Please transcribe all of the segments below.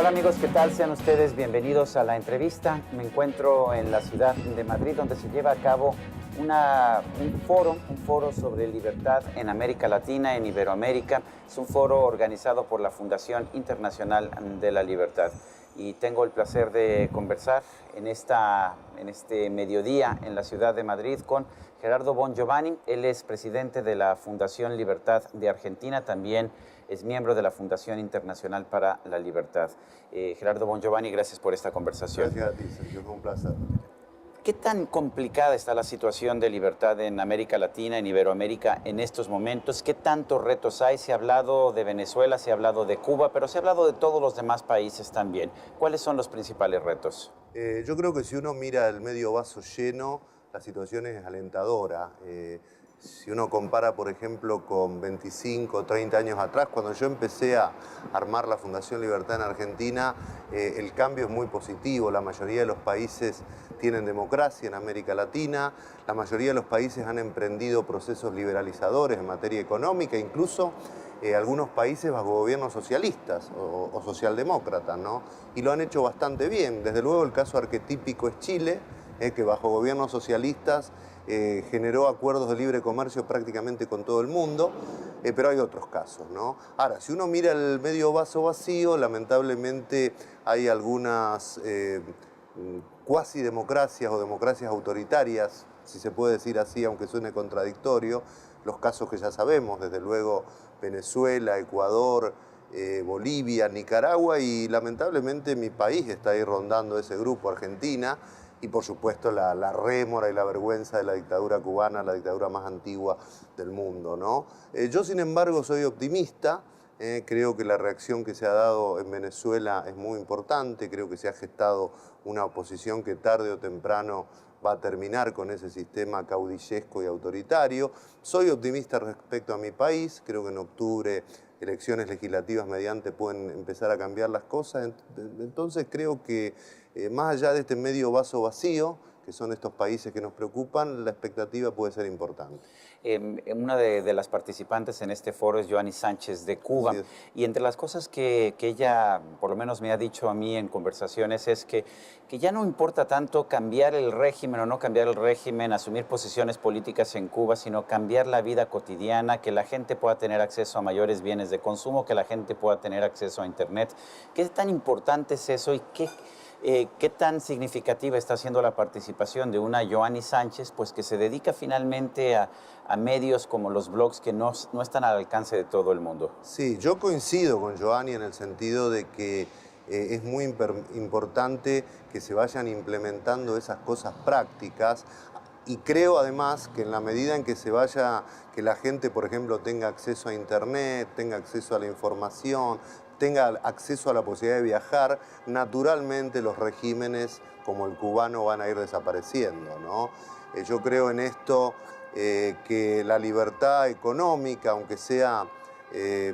Hola amigos, ¿qué tal? Sean ustedes bienvenidos a la entrevista. Me encuentro en la ciudad de Madrid, donde se lleva a cabo un foro sobre libertad en América Latina, en Iberoamérica. Es un foro organizado por la Fundación Internacional de la Libertad. Y tengo el placer de conversar en este mediodía en la ciudad de Madrid con Gerardo Bongiovanni. Él es presidente de la Fundación Libertad de Argentina, también es miembro de la Fundación Internacional para la Libertad. Gerardo Bongiovanni, gracias por esta conversación. Gracias a ti, Sergio, fue un placer. ¿Qué tan complicada está la situación de libertad en América Latina, en Iberoamérica, en estos momentos? ¿Qué tantos retos hay? Se ha hablado de Venezuela, se ha hablado de Cuba, pero se ha hablado de todos los demás países también. ¿Cuáles son los principales retos? Yo creo que si uno mira el medio vaso lleno, la situación es alentadora. Si uno compara, por ejemplo, con 25 o 30 años atrás, cuando yo empecé a armar la Fundación Libertad en Argentina, el cambio es muy positivo. La mayoría de los países tienen democracia en América Latina, la mayoría de los países han emprendido procesos liberalizadores en materia económica, incluso algunos países bajo gobiernos socialistas o socialdemócratas, ¿no? Y lo han hecho bastante bien. Desde luego el caso arquetípico es Chile, que bajo gobiernos socialistas generó acuerdos de libre comercio prácticamente con todo el mundo, pero hay otros casos, ¿no? Ahora, si uno mira el medio vaso vacío, lamentablemente hay algunas cuasi democracias o democracias autoritarias, si se puede decir así, aunque suene contradictorio, los casos que ya sabemos, desde luego Venezuela, Ecuador, Bolivia, Nicaragua, y lamentablemente mi país está ahí rondando ese grupo, Argentina, y por supuesto la rémora y la vergüenza de la dictadura cubana, la dictadura más antigua del mundo, ¿no? Yo, sin embargo, soy optimista. Creo que la reacción que se ha dado en Venezuela es muy importante. Creo que se ha gestado una oposición que tarde o temprano va a terminar con ese sistema caudillesco y autoritario. Soy optimista respecto a mi país. Creo que en octubre elecciones legislativas mediante pueden empezar a cambiar las cosas. Entonces creo que más allá de este medio vaso vacío, que son estos países que nos preocupan, la expectativa puede ser importante. Una de las participantes en este foro es Joanny Sánchez de Cuba. Y entre las cosas que ella, por lo menos me ha dicho a mí en conversaciones, es que ya no importa tanto cambiar el régimen o no cambiar el régimen, asumir posiciones políticas en Cuba, sino cambiar la vida cotidiana, que la gente pueda tener acceso a mayores bienes de consumo, que la gente pueda tener acceso a Internet. ¿Qué tan importante es eso y qué tan significativa está siendo la participación de una Joanny Sánchez, pues que se dedica finalmente a medios como los blogs que no están al alcance de todo el mundo? Sí, yo coincido con Joanny en el sentido de que es muy importante que se vayan implementando esas cosas prácticas. Y creo además que en la medida en que que la gente, por ejemplo, tenga acceso a Internet, tenga acceso a la información, tenga acceso a la posibilidad de viajar, naturalmente los regímenes como el cubano van a ir desapareciendo, ¿no? Yo creo en esto, que la libertad económica, aunque sea,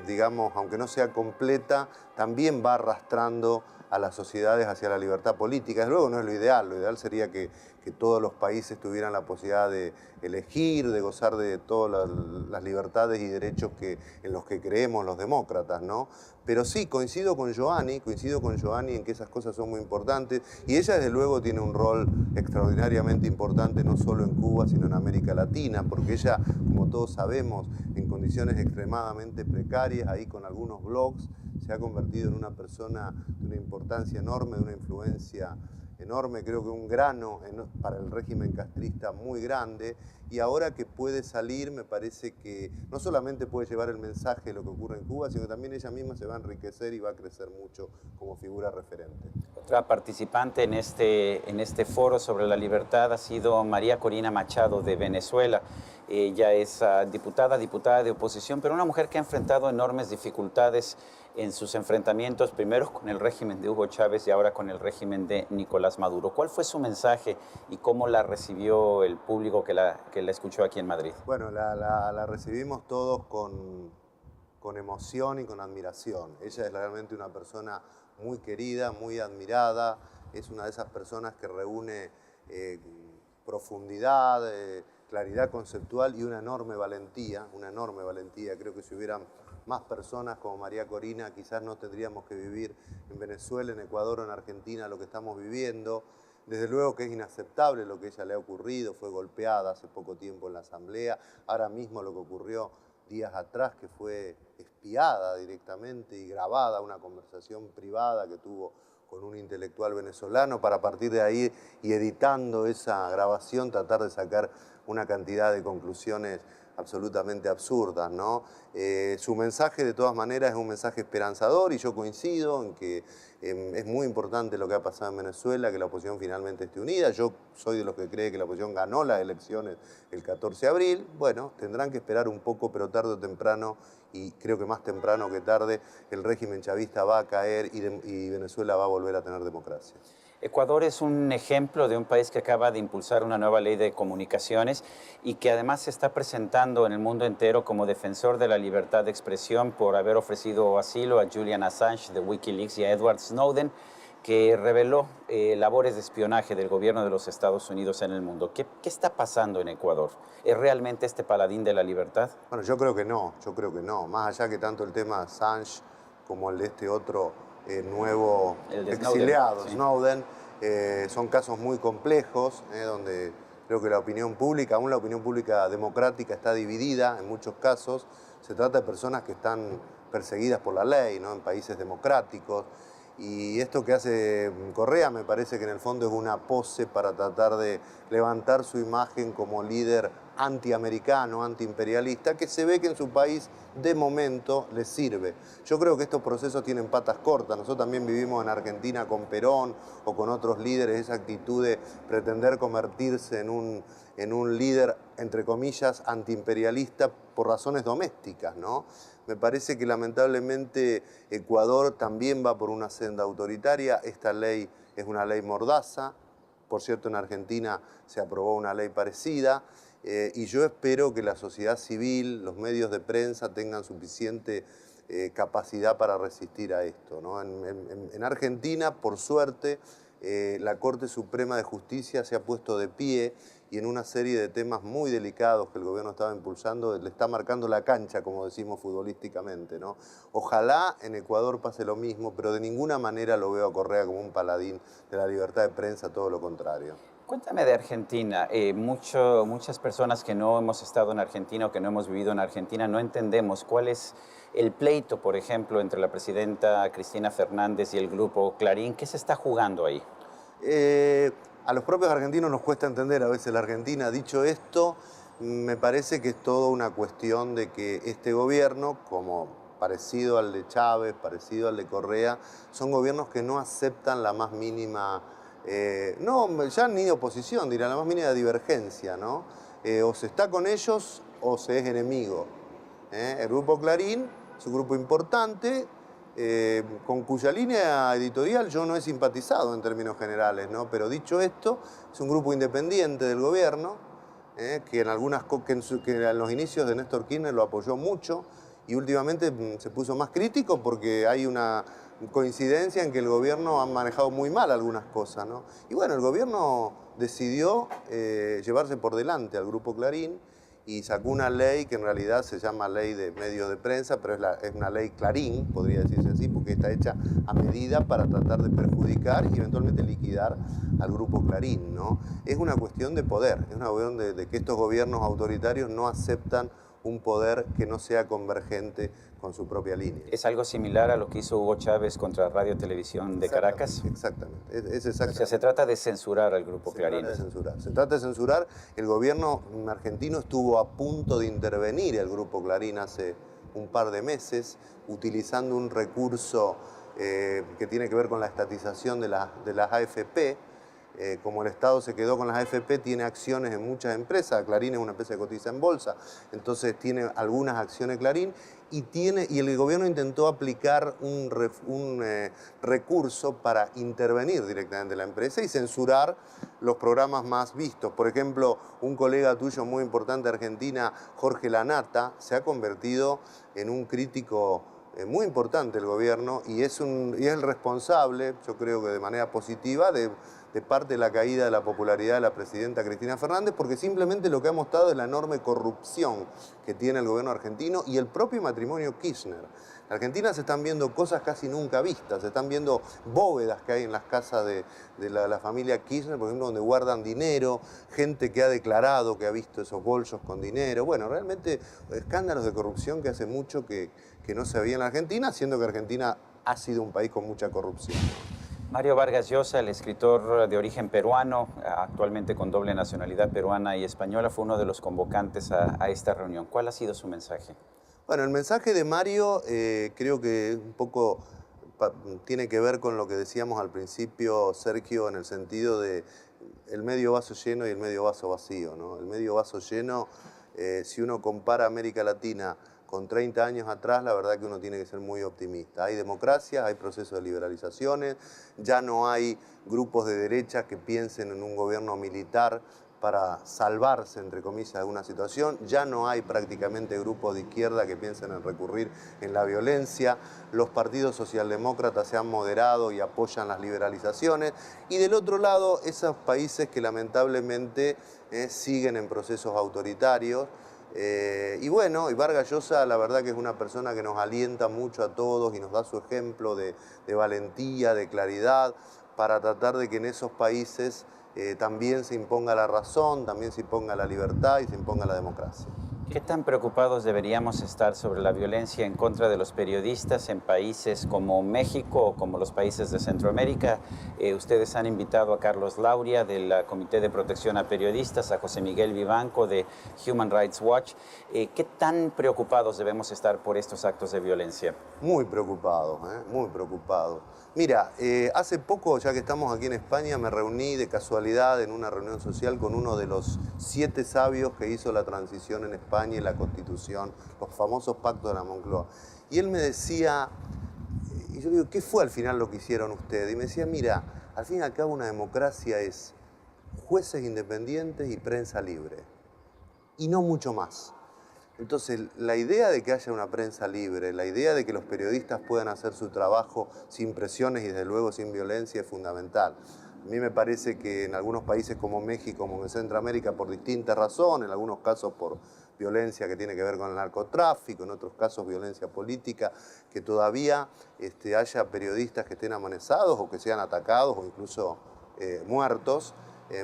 digamos, aunque no sea completa, también va arrastrando a las sociedades hacia la libertad política. Desde luego no es lo ideal sería que todos los países tuvieran la posibilidad de elegir, de gozar de todas las libertades y derechos en los que creemos los demócratas, ¿no? Pero sí, coincido con Joanny en que esas cosas son muy importantes, y ella desde luego tiene un rol extraordinariamente importante no solo en Cuba, sino en América Latina, porque ella, como todos sabemos, en condiciones extremadamente precarias, ahí con algunos blogs, se ha convertido en una persona de una importancia enorme, de una influencia enorme, creo que un grano para el régimen castrista muy grande, y ahora que puede salir, me parece que no solamente puede llevar el mensaje de lo que ocurre en Cuba, sino que también ella misma se va a enriquecer y va a crecer mucho como figura referente. Otra participante en este foro sobre la libertad ha sido María Corina Machado de Venezuela. Ella es diputada de oposición, pero una mujer que ha enfrentado enormes dificultades en sus enfrentamientos, primero con el régimen de Hugo Chávez y ahora con el régimen de Nicolás Maduro. ¿Cuál fue su mensaje y cómo la recibió el público que la escuchó aquí en Madrid? Bueno, la recibimos todos con emoción y con admiración. Ella es realmente una persona muy querida, muy admirada, es una de esas personas que reúne profundidad, claridad conceptual y una enorme valentía. Creo que si hubieran más personas como María Corina, quizás no tendríamos que vivir en Venezuela, en Ecuador o en Argentina lo que estamos viviendo. Desde luego que es inaceptable lo que a ella le ha ocurrido, fue golpeada hace poco tiempo en la asamblea, ahora mismo lo que ocurrió días atrás, que fue espiada directamente y grabada una conversación privada que tuvo con un intelectual venezolano, para a partir de ahí y editando esa grabación tratar de sacar una cantidad de conclusiones absolutamente absurdas, ¿no? Su mensaje de todas maneras es un mensaje esperanzador y yo coincido en que es muy importante lo que ha pasado en Venezuela, que la oposición finalmente esté unida. Yo soy de los que cree que la oposición ganó las elecciones el 14 de abril. Bueno, tendrán que esperar un poco, pero tarde o temprano, y creo que más temprano que tarde, el régimen chavista va a caer y Venezuela va a volver a tener democracia. Ecuador es un ejemplo de un país que acaba de impulsar una nueva ley de comunicaciones y que además se está presentando en el mundo entero como defensor de la libertad de expresión por haber ofrecido asilo a Julian Assange de Wikileaks y a Edward Snowden, que reveló labores de espionaje del gobierno de los Estados Unidos en el mundo. ¿Qué está pasando en Ecuador? ¿Es realmente este paladín de la libertad? Bueno, yo creo que no, Más allá que tanto el tema Assange como el de este otro nuevo exiliado, Snowden, son casos muy complejos, donde creo que la opinión pública, aún la opinión pública democrática, está dividida en muchos casos. Se trata de personas que están perseguidas por la ley, ¿no? En países democráticos. Y esto que hace Correa me parece que en el fondo es una pose para tratar de levantar su imagen como líder antiamericano, antiimperialista, que se ve que en su país de momento le sirve. Yo creo que estos procesos tienen patas cortas. Nosotros también vivimos en Argentina con Perón o con otros líderes esa actitud de pretender convertirse en un líder, entre comillas, antiimperialista por razones domésticas, ¿no? Me parece que lamentablemente Ecuador también va por una senda autoritaria. Esta ley es una ley mordaza. Por cierto, en Argentina se aprobó una ley parecida. Y yo espero que la sociedad civil, los medios de prensa tengan suficiente capacidad para resistir a esto, ¿no? En Argentina, por suerte, la Corte Suprema de Justicia se ha puesto de pie y en una serie de temas muy delicados que el gobierno estaba impulsando, le está marcando la cancha, como decimos futbolísticamente, ¿no? Ojalá en Ecuador pase lo mismo, pero de ninguna manera lo veo a Correa como un paladín de la libertad de prensa, todo lo contrario. Cuéntame de Argentina. Muchas personas que no hemos estado en Argentina o que no hemos vivido en Argentina no entendemos cuál es el pleito, por ejemplo, entre la presidenta Cristina Fernández y el grupo Clarín. ¿Qué se está jugando ahí? A los propios argentinos nos cuesta entender a veces la Argentina. Dicho esto, me parece que es toda una cuestión de que este gobierno, como parecido al de Chávez, parecido al de Correa, son gobiernos que no aceptan la más mínima, no, ya ni oposición, dirá, la más mínima divergencia, ¿no? O se está con ellos o se es enemigo. El grupo Clarín es un grupo importante, con cuya línea editorial yo no he simpatizado en términos generales, ¿no? Pero dicho esto, es un grupo independiente del gobierno, que en los inicios de Néstor Kirchner lo apoyó mucho y últimamente se puso más crítico porque hay una coincidencia en que el gobierno ha manejado muy mal algunas cosas, ¿no? Y bueno, el gobierno decidió llevarse por delante al grupo Clarín y sacó una ley que en realidad se llama Ley de Medios de Prensa, pero es una ley Clarín, podría decirse así, porque está hecha a medida para tratar de perjudicar y eventualmente liquidar al grupo Clarín, ¿no? Es una cuestión de poder, es una cuestión de que estos gobiernos autoritarios no aceptan un poder que no sea convergente con su propia línea. ¿Es algo similar a lo que hizo Hugo Chávez contra Radio Televisión de Caracas? Exactamente. Es exactamente. O sea, se trata de censurar al grupo Clarín. Se trata de censurar. El gobierno argentino estuvo a punto de intervenir el grupo Clarín hace un par de meses, utilizando un recurso que tiene que ver con la estatización de las AFP. Como el Estado se quedó con las AFP, tiene acciones en muchas empresas. Clarín es una empresa que cotiza en bolsa, entonces tiene algunas acciones Clarín y el gobierno intentó aplicar un recurso para intervenir directamente en la empresa y censurar los programas más vistos. Por ejemplo, un colega tuyo muy importante de Argentina, Jorge Lanata, se ha convertido en un crítico muy importante del gobierno y es el responsable, yo creo que de manera positiva, de de parte de la caída de la popularidad de la presidenta Cristina Fernández, porque simplemente lo que ha mostrado es la enorme corrupción que tiene el gobierno argentino y el propio matrimonio Kirchner. En Argentina se están viendo cosas casi nunca vistas, se están viendo bóvedas que hay en las casas de la familia Kirchner, por ejemplo, donde guardan dinero, gente que ha declarado que ha visto esos bolsos con dinero. Bueno, realmente escándalos de corrupción que hace mucho que no se veía en la Argentina, siendo que Argentina ha sido un país con mucha corrupción. Mario Vargas Llosa, el escritor de origen peruano, actualmente con doble nacionalidad peruana y española, fue uno de los convocantes a esta reunión. ¿Cuál ha sido su mensaje? Bueno, el mensaje de Mario creo que un poco tiene que ver con lo que decíamos al principio, Sergio, en el sentido de el medio vaso lleno y el medio vaso vacío, ¿no? El medio vaso lleno, si uno compara América Latina con 30 años atrás, la verdad que uno tiene que ser muy optimista. Hay democracia, hay procesos de liberalizaciones, ya no hay grupos de derecha que piensen en un gobierno militar para salvarse, entre comillas, de una situación. Ya no hay prácticamente grupos de izquierda que piensen en recurrir en la violencia. Los partidos socialdemócratas se han moderado y apoyan las liberalizaciones. Y del otro lado, esos países que lamentablemente siguen en procesos autoritarios. Y bueno, y Vargas Llosa la verdad que es una persona que nos alienta mucho a todos y nos da su ejemplo de valentía, de claridad, para tratar de que en esos países también se imponga la razón, también se imponga la libertad y se imponga la democracia. ¿Qué tan preocupados deberíamos estar sobre la violencia en contra de los periodistas en países como México o como los países de Centroamérica? Ustedes han invitado a Carlos Lauria del Comité de Protección a Periodistas, a José Miguel Vivanco de Human Rights Watch. ¿Qué tan preocupados debemos estar por estos actos de violencia? Muy preocupados, muy preocupados. Mira, hace poco, ya que estamos aquí en España, me reuní de casualidad en una reunión social con uno de los 7 sabios que hizo la transición en España y la Constitución, los famosos pactos de la Moncloa. Y él me decía, y yo le digo, ¿qué fue al final lo que hicieron ustedes? Y me decía, mira, al fin y al cabo una democracia es jueces independientes y prensa libre, y no mucho más. Entonces, la idea de que haya una prensa libre, la idea de que los periodistas puedan hacer su trabajo sin presiones y desde luego sin violencia es fundamental. A mí me parece que en algunos países como México, como en Centroamérica, por distintas razones, en algunos casos por violencia que tiene que ver con el narcotráfico, en otros casos violencia política, que todavía haya periodistas que estén amenazados o que sean atacados o incluso muertos.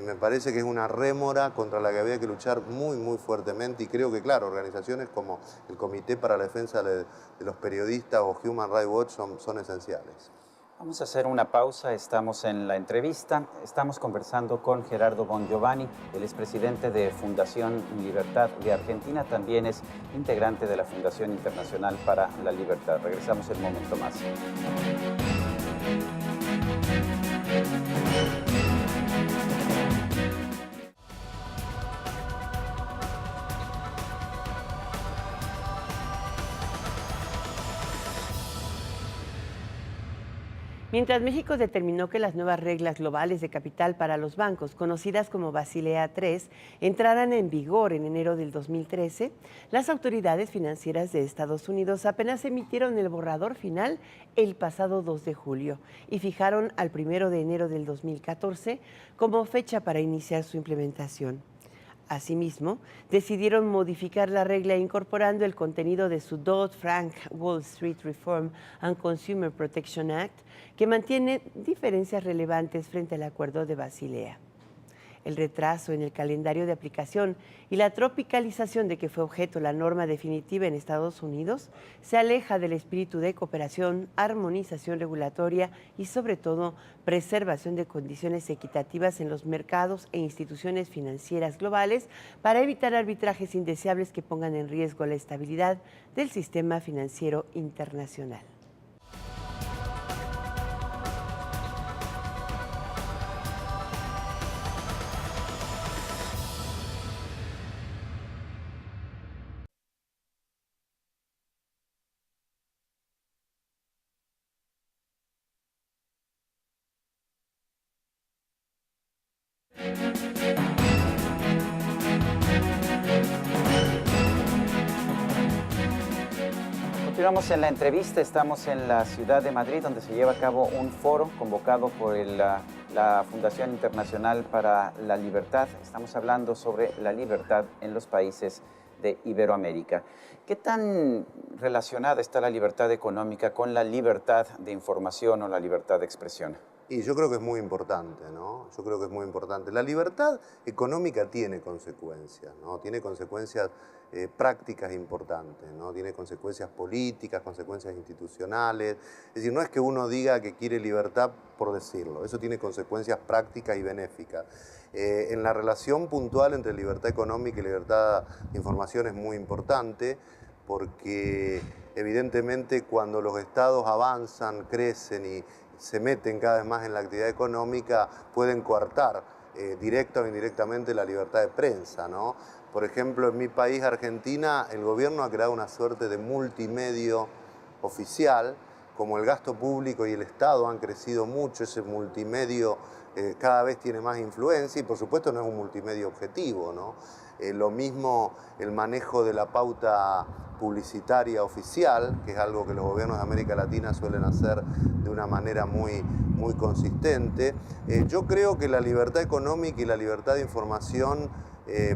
Me parece que es una rémora contra la que había que luchar muy, muy fuertemente y creo que, claro, organizaciones como el Comité para la Defensa de los Periodistas o Human Rights Watch son esenciales. Vamos a hacer una pausa, estamos en la entrevista, estamos conversando con Gerardo Bongiovanni, el expresidente de Fundación Libertad de Argentina, también es integrante de la Fundación Internacional para la Libertad. Regresamos en un momento más. Mientras México determinó que las nuevas reglas globales de capital para los bancos, conocidas como Basilea III, entraran en vigor en enero del 2013, las autoridades financieras de Estados Unidos apenas emitieron el borrador final el pasado 2 de julio y fijaron al 1 de enero del 2014 como fecha para iniciar su implementación. Asimismo, decidieron modificar la regla incorporando el contenido de su Dodd-Frank Wall Street Reform and Consumer Protection Act, que mantiene diferencias relevantes frente al Acuerdo de Basilea. El retraso en el calendario de aplicación y la tropicalización de que fue objeto la norma definitiva en Estados Unidos se aleja del espíritu de cooperación, armonización regulatoria y, sobre todo, preservación de condiciones equitativas en los mercados e instituciones financieras globales para evitar arbitrajes indeseables que pongan en riesgo la estabilidad del sistema financiero internacional. Continuamos en la entrevista, estamos en la ciudad de Madrid, donde se lleva a cabo un foro convocado por el la Fundación Internacional para la Libertad. Estamos hablando sobre la libertad en los países de Iberoamérica. ¿Qué tan relacionada está la libertad económica con la libertad de información o la libertad de expresión? Y yo creo que es muy importante, ¿no? Yo creo que es muy importante. La libertad económica tiene consecuencias, ¿no? Tiene consecuencias prácticas importantes, ¿no? Tiene consecuencias políticas, consecuencias institucionales. Es decir, no es que uno diga que quiere libertad por decirlo, eso tiene consecuencias prácticas y benéficas. En la relación puntual entre libertad económica y libertad de información es muy importante, porque evidentemente cuando los estados avanzan, crecen y se meten cada vez más en la actividad económica, pueden coartar directa o indirectamente la libertad de prensa, ¿no? Por ejemplo, en mi país, Argentina, el gobierno ha creado una suerte de multimedio oficial. Como el gasto público y el Estado han crecido mucho, ese multimedio cada vez tiene más influencia y por supuesto no es un multimedio objetivo, ¿no? Lo mismo el manejo de la pauta publicitaria oficial, que es algo que los gobiernos de América Latina suelen hacer de una manera muy consistente. Yo creo que la libertad económica y la libertad de información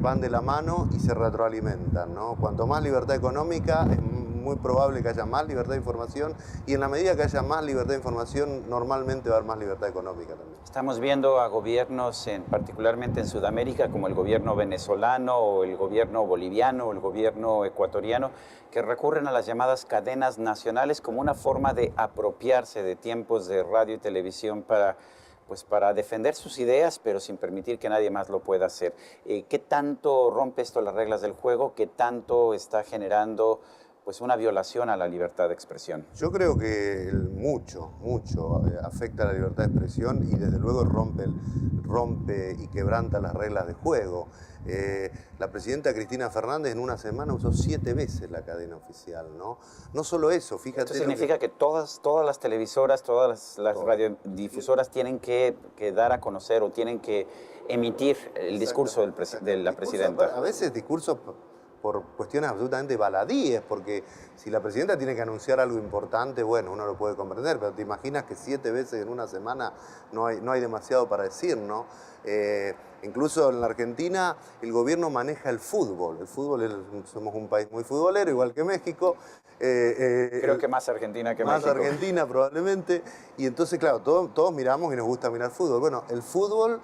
van de la mano y se retroalimentan, ¿no? Cuanto más libertad económica, es muy probable que haya más libertad de información y en la medida que haya más libertad de información, normalmente va a haber más libertad económica también. Estamos viendo a gobiernos, particularmente en Sudamérica, como el gobierno venezolano o el gobierno boliviano o el gobierno ecuatoriano, que recurren a las llamadas cadenas nacionales como una forma de apropiarse de tiempos de radio y televisión para defender sus ideas, pero sin permitir que nadie más lo pueda hacer. ¿Qué tanto rompe esto las reglas del juego? ¿Qué tanto está generando una violación a la libertad de expresión? Yo creo que mucho afecta a la libertad de expresión y desde luego rompe y quebranta las reglas de juego. La presidenta Cristina Fernández en una semana usó 7 veces la cadena oficial, ¿no? No solo eso, fíjate... Esto significa que todas las televisoras, todas las radiodifusoras tienen que dar a conocer o tienen que emitir el discurso de la presidenta. A veces discursos por cuestiones absolutamente baladíes, porque si la presidenta tiene que anunciar algo importante, bueno, uno lo puede comprender, pero te imaginas que 7 veces en una semana no hay demasiado para decir, ¿no? Incluso en la Argentina el gobierno maneja el fútbol. Somos un país muy futbolero, igual que México. Creo que más Argentina que México. Más Argentina probablemente. Y entonces, claro, todos miramos y nos gusta mirar fútbol. Bueno, el fútbol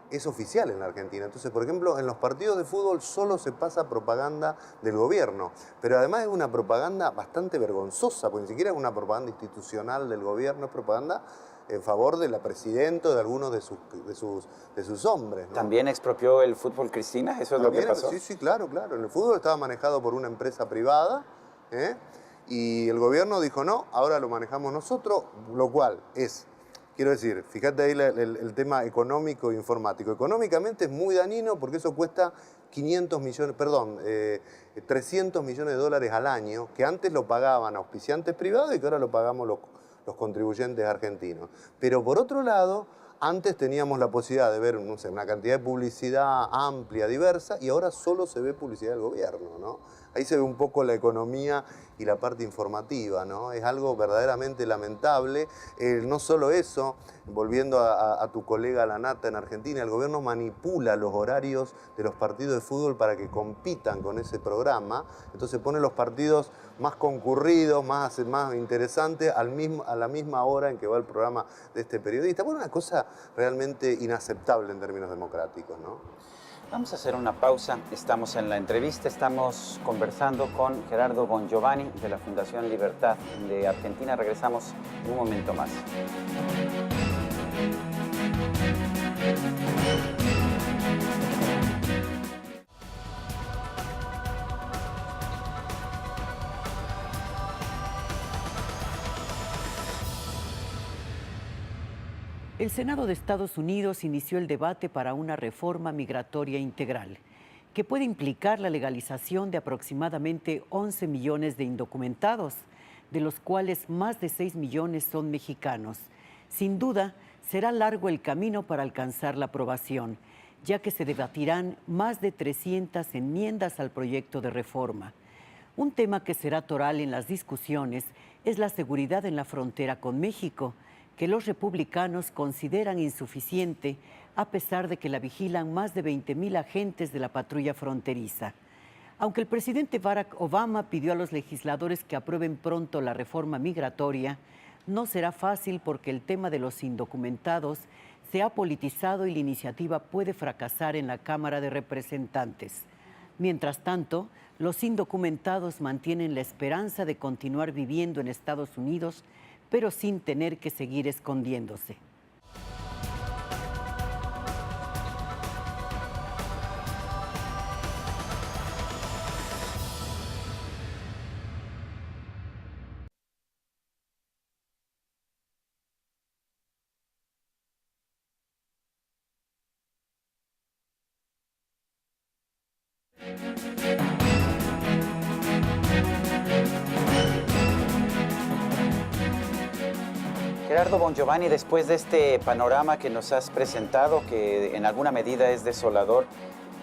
es oficial en la Argentina. Entonces, por ejemplo, en los partidos de fútbol solo se pasa propaganda del gobierno, pero además es una propaganda bastante vergonzosa, porque ni siquiera es una propaganda institucional del gobierno, es propaganda en favor de la presidenta o de algunos de sus hombres, ¿no? ¿También expropió el fútbol Cristina? ¿Eso es lo que pasó? Sí, claro. En el fútbol estaba manejado por una empresa privada, y el gobierno dijo no, ahora lo manejamos nosotros, lo cual es... Quiero decir, fíjate ahí el tema económico e informático. Económicamente es muy dañino porque eso cuesta 300 millones de dólares al año, que antes lo pagaban auspiciantes privados y que ahora lo pagamos los contribuyentes argentinos. Pero por otro lado, antes teníamos la posibilidad de ver, no sé, una cantidad de publicidad amplia, diversa, y ahora solo se ve publicidad del gobierno, ¿no? Ahí se ve un poco la economía y la parte informativa, ¿no? Es algo verdaderamente lamentable. No solo eso, volviendo a tu colega Lanata en Argentina, el gobierno manipula los horarios de los partidos de fútbol para que compitan con ese programa. Entonces pone los partidos más concurridos, más interesantes, a la misma hora en que va el programa de este periodista. Bueno, una cosa realmente inaceptable en términos democráticos, ¿no? Vamos a hacer una pausa. Estamos en la entrevista, estamos conversando con Gerardo Bongiovanni de la Fundación Libertad de Argentina. Regresamos en un momento más. El Senado de Estados Unidos inició el debate para una reforma migratoria integral que puede implicar la legalización de aproximadamente 11 millones de indocumentados, de los cuales más de 6 millones son mexicanos. Sin duda, será largo el camino para alcanzar la aprobación, ya que se debatirán más de 300 enmiendas al proyecto de reforma. Un tema que será toral en las discusiones es la seguridad en la frontera con México, que los republicanos consideran insuficiente a pesar de que la vigilan más de 20,000 agentes de la patrulla fronteriza. Aunque el presidente Barack Obama pidió a los legisladores que aprueben pronto la reforma migratoria, no será fácil porque el tema de los indocumentados se ha politizado y la iniciativa puede fracasar en la Cámara de Representantes. Mientras tanto, los indocumentados mantienen la esperanza de continuar viviendo en Estados Unidos, pero sin tener que seguir escondiéndose. Gerardo Bongiovanni, después de este panorama que nos has presentado, que en alguna medida es desolador,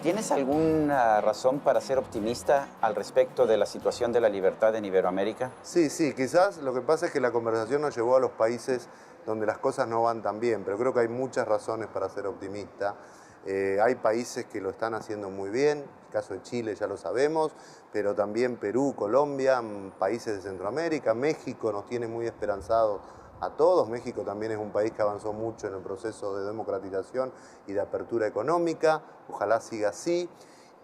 ¿tienes alguna razón para ser optimista al respecto de la situación de la libertad en Iberoamérica? Sí, quizás lo que pasa es que la conversación nos llevó a los países donde las cosas no van tan bien, pero creo que hay muchas razones para ser optimista. Hay países que lo están haciendo muy bien, el caso de Chile ya lo sabemos, pero también Perú, Colombia, países de Centroamérica, México nos tiene muy esperanzados a todos. México también es un país que avanzó mucho en el proceso de democratización y de apertura económica, ojalá siga así.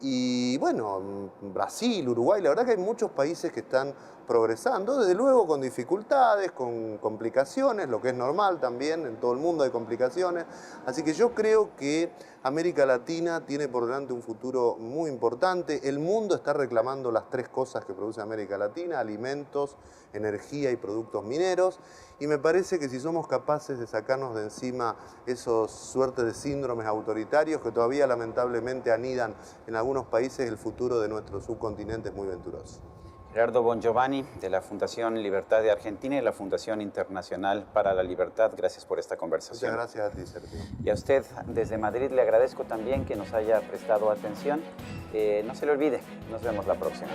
Y bueno, Brasil, Uruguay, la verdad que hay muchos países que están progresando, desde luego con dificultades, con complicaciones, lo que es normal también, en todo el mundo hay complicaciones. Así que yo creo que América Latina tiene por delante un futuro muy importante. El mundo está reclamando las tres cosas que produce América Latina: alimentos, energía y productos mineros. Y me parece que si somos capaces de sacarnos de encima esos suertes de síndromes autoritarios que todavía lamentablemente anidan en algunos países, el futuro de nuestro subcontinente es muy venturoso. Gerardo Bongiovanni, de la Fundación Libertad de Argentina y la Fundación Internacional para la Libertad, gracias por esta conversación. Muchas gracias a ti, Sergio. Y a usted desde Madrid le agradezco también que nos haya prestado atención. No se le olvide, nos vemos la próxima.